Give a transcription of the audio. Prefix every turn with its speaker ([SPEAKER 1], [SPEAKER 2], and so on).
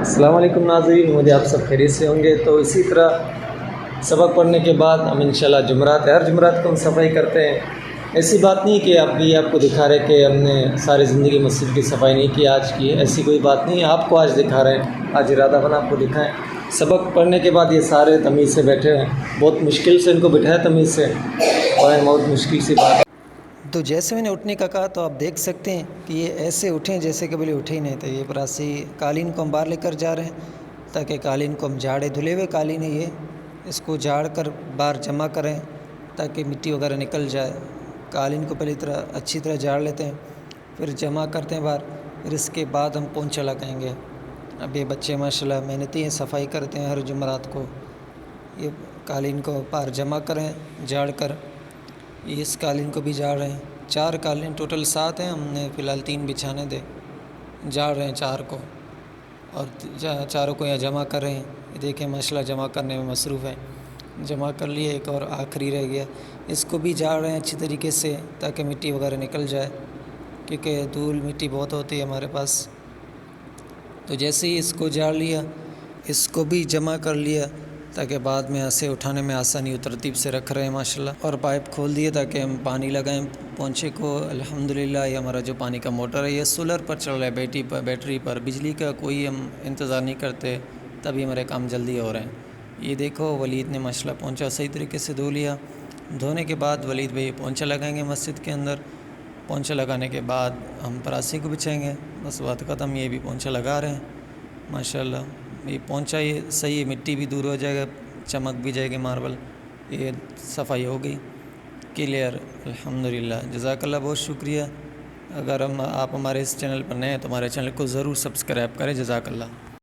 [SPEAKER 1] السلام علیکم ناظرین، امید آپ سب خیریت سے ہوں گے۔ تو اسی طرح سبق پڑھنے کے بعد ہم انشاءاللہ جمعرات ہر جمعرات کو ہم صفائی کرتے ہیں۔ ایسی بات نہیں کہ آپ کو دکھا رہے کہ ہم نے ساری زندگی مسجد کی صفائی نہیں کی، آج کی ہے، ایسی کوئی بات نہیں ہے۔ آپ کو آج دکھا رہے ہیں، آج ارادہ بنا آپ کو دکھائیں۔ سبق پڑھنے کے بعد یہ سارے تمیز سے بیٹھے ہیں، بہت مشکل سے ان کو بٹھایا تمیز سے، اور بہت مشکل سی بات۔
[SPEAKER 2] تو جیسے میں نے اٹھنے کا کہا تو آپ دیکھ سکتے ہیں کہ یہ ایسے اٹھیں جیسے کہ پہلے اٹھے ہی نہیں تھے۔ یہ پراسی قالین کو ہم باہر لے کر جا رہے ہیں تاکہ قالین کو ہم جھاڑے، دھلے ہوئے قالین ہے یہ، اس کو جھاڑ کر باہر جمع کریں تاکہ مٹی وغیرہ نکل جائے۔ قالین کو پہلی طرح اچھی طرح جھاڑ لیتے ہیں، پھر جمع کرتے ہیں باہر، پھر اس کے بعد ہم پونچھا لگائیں گے۔ اب یہ بچے ماشاءاللہ محنتی ہیں، صفائی کرتے ہیں ہر جمعرات کو۔ یہ قالین کو باہر جمع کریں جھاڑ کر، اس قالین کو بھی جھاڑ رہے ہیں۔ 4 قالین ٹوٹل 7 ہیں، ہم نے فی الحال 3 بچھانے دے، جھاڑ رہے ہیں 4 کو، اور چاروں کو یہاں جمع کر رہے ہیں۔ یہ دیکھیں ماشاءاللہ جمع کرنے میں مصروف ہیں، جمع کر لیے، ایک اور آخری رہ گیا، اس کو بھی جھاڑ رہے ہیں اچھی طریقے سے تاکہ مٹی وغیرہ نکل جائے، کیونکہ دھول مٹی بہت ہوتی ہے ہمارے پاس۔ تو جیسے ہی اس کو جھاڑ لیا، اس کو بھی جمع کر لیا تاکہ بعد میں ایسے اٹھانے میں آسانی ہو، ترتیب سے رکھ رہے ہیں ماشاءاللہ۔ اور پائپ کھول دیے تاکہ ہم پانی لگائیں پونچھے کو۔ الحمدللہ یہ ہمارا جو پانی کا موٹر ہے یہ سولر پر چل رہا ہے، بیٹری پر، بجلی کا کوئی ہم انتظار نہیں کرتے، تبھی ہمارے کام جلدی ہو رہے ہیں۔ یہ دیکھو ولید نے ماشاءاللہ پونچھا صحیح طریقے سے دھو لیا۔ دھونے کے بعد ولید بھائی پونچھا لگائیں گے مسجد کے اندر۔ پونچھا لگانے کے بعد ہم پراسی کو بچھائیں گے، بس بات ختم۔ یہ بھی پونچھا لگا رہے ہیں ماشاءاللہ۔ یہ پونچھا یہ صحیح ہے، مٹی بھی دور ہو جائے گا، چمک بھی جائے گی ماربل۔ یہ صفائی ہو گئی، کلیئر، الحمدللہ۔ جزاک اللہ، بہت شکریہ۔ اگر آپ ہمارے اس چینل پر نئے ہیں تو ہمارے چینل کو ضرور سبسکرائب کریں۔ جزاک اللہ۔